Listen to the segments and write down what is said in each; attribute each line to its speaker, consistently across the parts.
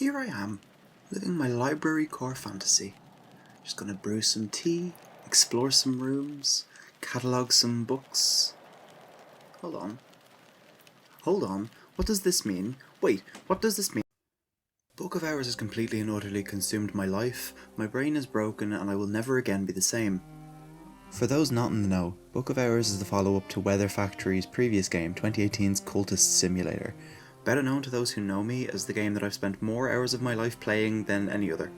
Speaker 1: Here I am, living my library core fantasy. Just gonna brew some tea, explore some rooms, catalogue some books. Hold on, what does this mean? Wait, what does this mean? Book of Hours has completely and utterly consumed my life, my brain is broken, and I will never again be the same. For those not in the know, Book of Hours is the follow-up to Weather Factory's previous game, 2018's Cultist Simulator, better known to those who know me as the game that I've spent more hours of my life playing than any other.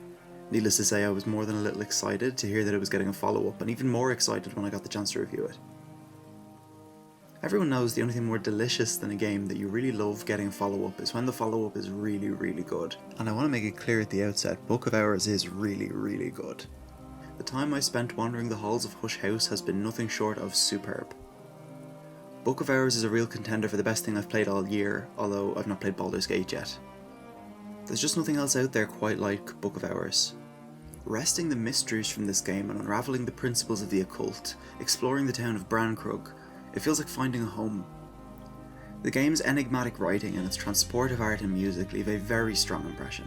Speaker 1: Needless to say, I was more than a little excited to hear that it was getting a follow-up, and even more excited when I got the chance to review it. Everyone knows the only thing more delicious than a game that you really love getting a follow-up is when the follow-up is really, really good. And I want to make it clear at the outset, Book of Hours is really, really good. The time I spent wandering the halls of Hush House has been nothing short of superb. Book of Hours is a real contender for the best thing I've played all year, although I've not played Baldur's Gate yet. There's just nothing else out there quite like Book of Hours. Wresting the mysteries from this game and unravelling the principles of the occult, exploring the town of Brankrug, it feels like finding a home. The game's enigmatic writing and its transportive art and music leave a very strong impression.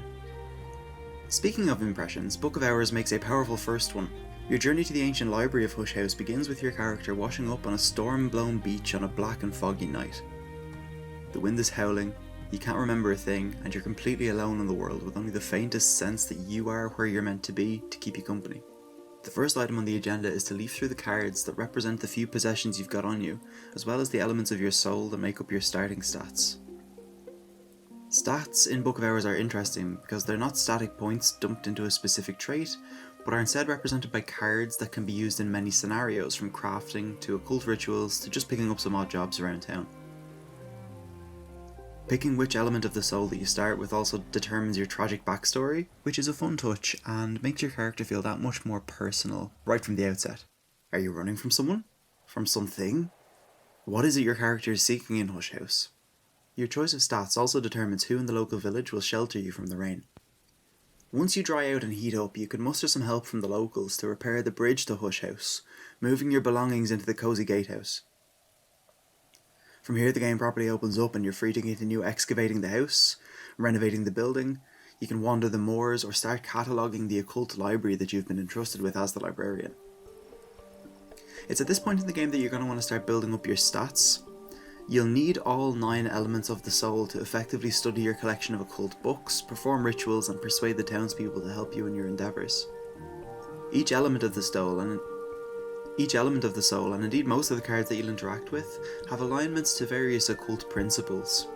Speaker 1: Speaking of impressions, Book of Hours makes a powerful first one. Your journey to the ancient library of Hush House begins with your character washing up on a storm-blown beach on a black and foggy night. The wind is howling, you can't remember a thing, and you're completely alone in the world with only the faintest sense that you are where you're meant to be to keep you company. The first item on the agenda is to leaf through the cards that represent the few possessions you've got on you, as well as the elements of your soul that make up your starting stats. Stats in Book of Hours are interesting because they're not static points dumped into a specific trait, but are instead represented by cards that can be used in many scenarios, from crafting to occult rituals to just picking up some odd jobs around town. Picking which element of the soul that you start with also determines your tragic backstory, which is a fun touch and makes your character feel that much more personal right from the outset. Are you running from someone? From something? What is it your character is seeking in Hush House? Your choice of stats also determines who in the local village will shelter you from the rain. Once you dry out and heat up, you can muster some help from the locals to repair the bridge to Hush House, moving your belongings into the cosy gatehouse. From here the game properly opens up and you're free to continue excavating the house, renovating the building, you can wander the moors or start cataloguing the occult library that you've been entrusted with as the librarian. It's at this point in the game that you're going to want to start building up your stats. You'll need all 9 elements of the soul to effectively study your collection of occult books, perform rituals and persuade the townspeople to help you in your endeavours. Each element of the soul, and indeed most of the cards that you'll interact with, have alignments to various occult principles.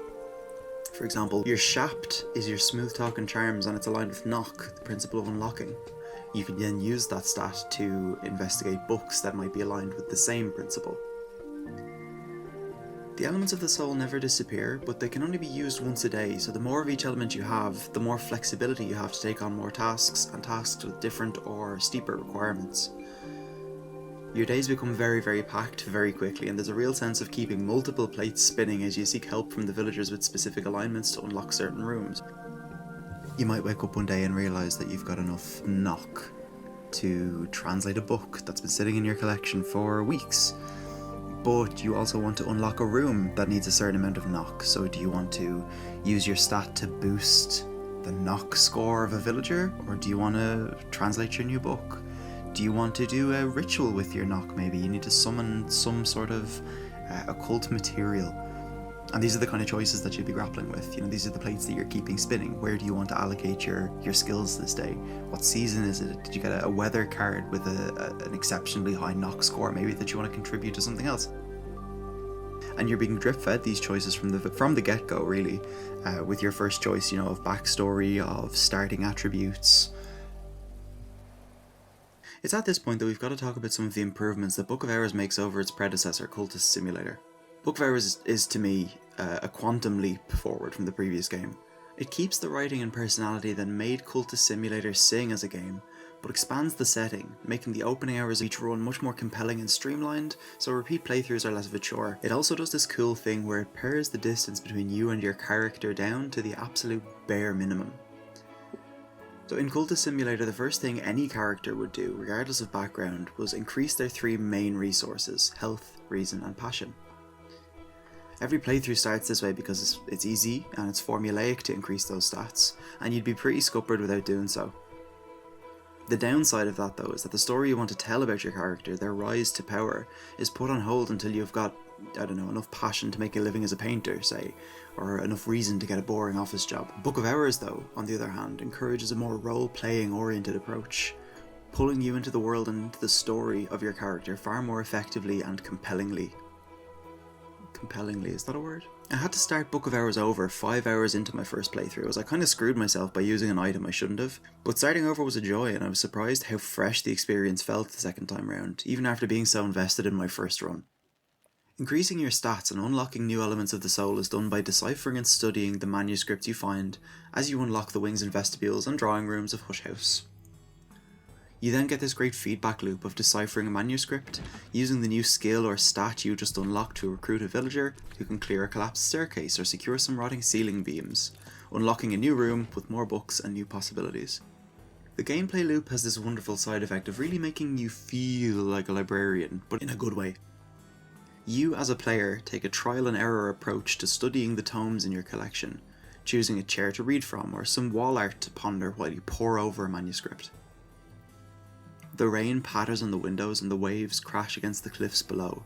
Speaker 1: For example, your Shapt is your smooth talk and charms, and it's aligned with Knock, the principle of unlocking. You can then use that stat to investigate books that might be aligned with the same principle. The elements of the soul never disappear, but they can only be used once a day, so the more of each element you have, the more flexibility you have to take on more tasks, and tasks with different or steeper requirements. Your days become very, very packed very quickly, and there's a real sense of keeping multiple plates spinning as you seek help from the villagers with specific alignments to unlock certain rooms. You might wake up one day and realise that you've got enough Knock to translate a book that's been sitting in your collection for weeks, but you also want to unlock a room that needs a certain amount of Knock. So do you want to use your stat to boost the Knock score of a villager, or do you want to translate your new book? Do you want to do a ritual with your Knock? Maybe you need to summon some sort of occult material. And these are the kind of choices that you'll be grappling with. You know, these are the plates that you're keeping spinning. Where do you want to allocate your skills this day? What season is it? Did you get a weather card with an exceptionally high Knock score, maybe, that you want to contribute to something else? And you're being drip-fed these choices from the get-go, really, with your first choice, of backstory, of starting attributes. It's at this point that we've got to talk about some of the improvements that Book of Hours makes over its predecessor, Cultist Simulator. Book of Hours is to me, a quantum leap forward from the previous game. It keeps the writing and personality that made Cultist Simulator sing as a game, but expands the setting, making the opening hours of each run much more compelling and streamlined, so repeat playthroughs are less of a chore. It also does this cool thing where it pares the distance between you and your character down to the absolute bare minimum. So in Cultist Simulator, the first thing any character would do, regardless of background, was increase their 3 main resources: health, reason and passion. Every playthrough starts this way because it's easy and it's formulaic to increase those stats, and you'd be pretty scuppered without doing so. The downside of that though is that the story you want to tell about your character, their rise to power, is put on hold until you've got, I don't know, enough passion to make a living as a painter, say, or enough reason to get a boring office job. Book of Hours though, on the other hand, encourages a more role-playing oriented approach, pulling you into the world and into the story of your character far more effectively and compellingly. Compellingly, is that a word? I had to start Book of Hours over 5 hours into my first playthrough, as I kind of screwed myself by using an item I shouldn't have. But starting over was a joy, and I was surprised how fresh the experience felt the second time round, even after being so invested in my first run. Increasing your stats and unlocking new elements of the soul is done by deciphering and studying the manuscripts you find as you unlock the wings and vestibules and drawing rooms of Hush House. You then get this great feedback loop of deciphering a manuscript, using the new skill or stat you just unlocked to recruit a villager who can clear a collapsed staircase or secure some rotting ceiling beams, unlocking a new room with more books and new possibilities. The gameplay loop has this wonderful side effect of really making you feel like a librarian, but in a good way. You as a player take a trial and error approach to studying the tomes in your collection, choosing a chair to read from or some wall art to ponder while you pore over a manuscript. The rain patters on the windows and the waves crash against the cliffs below.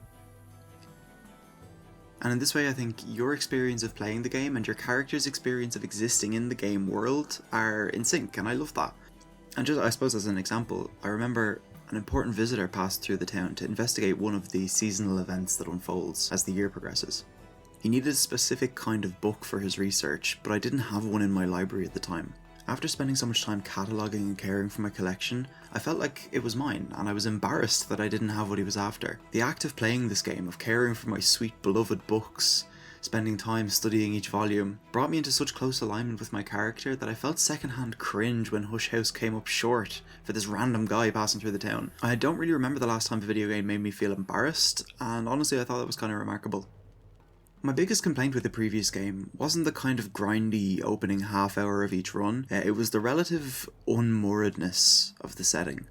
Speaker 1: And in this way I think your experience of playing the game and your character's experience of existing in the game world are in sync, and I love that. And just, I suppose as an example, I remember an important visitor passed through the town to investigate one of the seasonal events that unfolds as the year progresses. He needed a specific kind of book for his research, but I didn't have one in my library at the time. After spending so much time cataloguing and caring for my collection, I felt like it was mine, and I was embarrassed that I didn't have what he was after. The act of playing this game, of caring for my sweet beloved books, spending time studying each volume, brought me into such close alignment with my character that I felt secondhand cringe when Hush House came up short for this random guy passing through the town. I don't really remember the last time a video game made me feel embarrassed, and honestly I thought that was kind of remarkable. My biggest complaint with the previous game wasn't the kind of grindy opening half hour of each run, it was the relative unmooredness of the setting.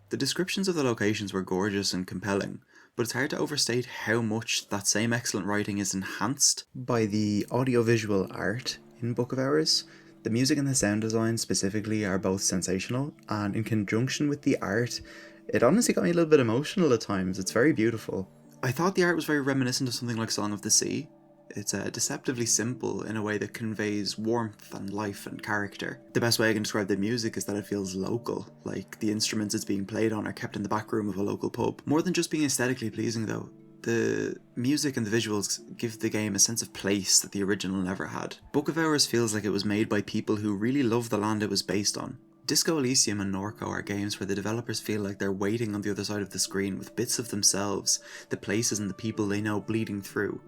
Speaker 1: The descriptions of the locations were gorgeous and compelling, but it's hard to overstate how much that same excellent writing is enhanced by the audiovisual art in Book of Hours. The music and the sound design specifically are both sensational, and in conjunction with the art, it honestly got me a little bit emotional at times. It's very beautiful. I thought the art was very reminiscent of something like Song of the Sea. It's deceptively simple in a way that conveys warmth and life and character. The best way I can describe the music is that it feels local, like the instruments it's being played on are kept in the back room of a local pub. More than just being aesthetically pleasing though, the music and the visuals give the game a sense of place that the original never had. Book of Hours feels like it was made by people who really love the land it was based on. Disco Elysium and Norco are games where the developers feel like they're waiting on the other side of the screen with bits of themselves, the places and the people they know bleeding through.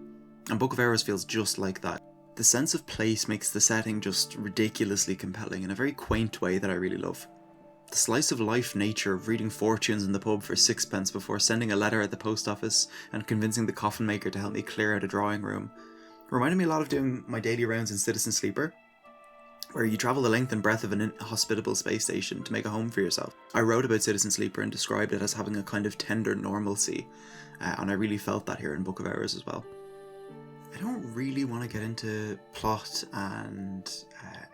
Speaker 1: And Book of Hours feels just like that. The sense of place makes the setting just ridiculously compelling in a very quaint way that I really love. The slice of life nature of reading fortunes in the pub for sixpence before sending a letter at the post office and convincing the coffin maker to help me clear out a drawing room reminded me a lot of doing my daily rounds in Citizen Sleeper, where you travel the length and breadth of an inhospitable space station to make a home for yourself. I wrote about Citizen Sleeper and described it as having a kind of tender normalcy, and I really felt that here in Book of Hours as well. I don't really want to get into plot and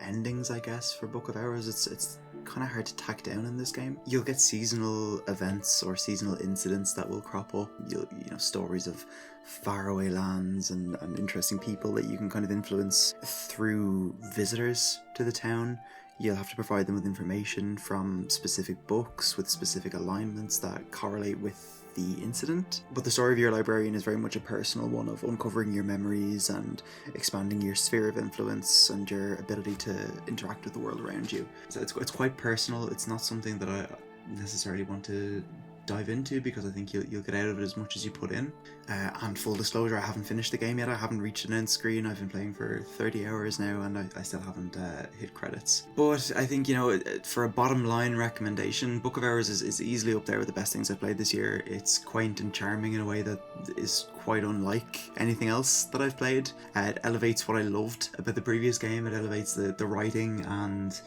Speaker 1: endings, I guess, for Book of Hours. It's kind of hard to tack down in this game. You'll get seasonal events or seasonal incidents that will crop up. You know, stories of faraway lands and interesting people that you can kind of influence through visitors to the town. You'll have to provide them with information from specific books with specific alignments that correlate with the incident. But the story of your librarian is very much a personal one of uncovering your memories and expanding your sphere of influence and your ability to interact with the world around you. So it's quite personal. It's not something that I necessarily want to dive into because I think you'll get out of it as much as you put in. And full disclosure, I haven't finished the game yet. I haven't reached an end screen. I've been playing for 30 hours now and I still haven't hit credits. But I think, you know, for a bottom line recommendation, Book of Hours is easily up there with the best things I've played this year. It's quaint and charming in a way that is quite unlike anything else that I've played. It elevates what I loved about the previous game. It elevates the writing and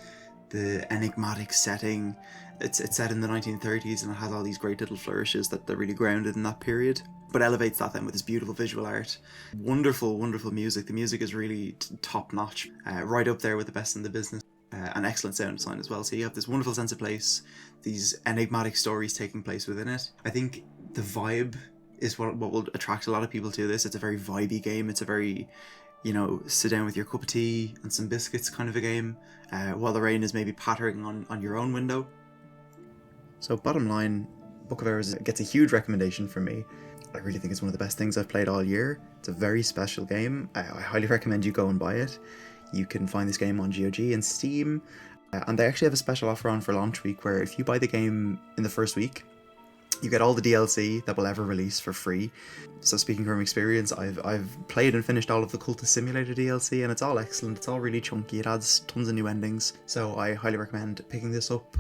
Speaker 1: the enigmatic setting. It's set in the 1930s and it has all these great little flourishes that they're really grounded in that period, but elevates that then with this beautiful visual art. Wonderful, wonderful music. The music is really top notch, right up there with the best in the business. An excellent sound design as well. So you have this wonderful sense of place, these enigmatic stories taking place within it. I think the vibe is what will attract a lot of people to this. It's a very vibey game. It's a very, you know, sit down with your cup of tea and some biscuits kind of a game, while the rain is maybe pattering on your own window. So bottom line, Book of Hours gets a huge recommendation from me. I really think it's one of the best things I've played all year. It's a very special game. I highly recommend you go and buy it. You can find this game on GOG and Steam, and they actually have a special offer on for launch week where if you buy the game in the first week, you get all the DLC that will ever release for free. So speaking from experience, I've played and finished all of the Cultist Simulator DLC, and it's all excellent. It's all really chunky. It adds tons of new endings. So I highly recommend picking this up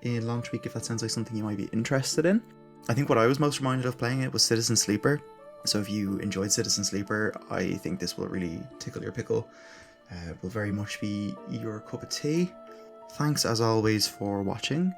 Speaker 1: in launch week if that sounds like something you might be interested in. I think what I was most reminded of playing it was Citizen Sleeper. So if you enjoyed Citizen Sleeper, I think this will really tickle your pickle. Will very much be your cup of tea. Thanks as always for watching.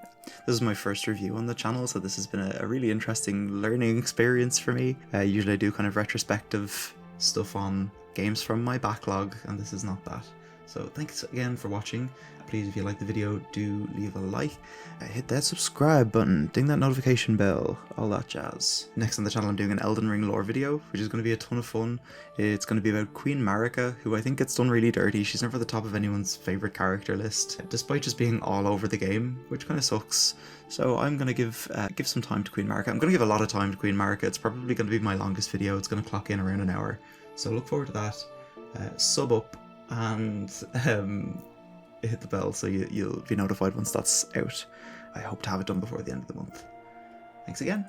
Speaker 1: This is my first review on the channel, so this has been a really interesting learning experience for me. Usually I do kind of retrospective stuff on games from my backlog, and this is not that. So thanks again for watching. Please, if you like the video, do leave a like. Hit that subscribe button, ding that notification bell, all that jazz. Next on the channel I'm doing an Elden Ring lore video, which is going to be a ton of fun. It's going to be about Queen Marika, who I think gets done really dirty. She's never at the top of anyone's favourite character list, despite just being all over the game, which kind of sucks. So I'm going to give some time to Queen Marika. I'm going to give a lot of time to Queen Marika. It's probably going to be my longest video. It's going to clock in around an hour. So look forward to that. Sub up and hit the bell so you'll be notified once that's out. I hope to have it done before the end of the month. Thanks again.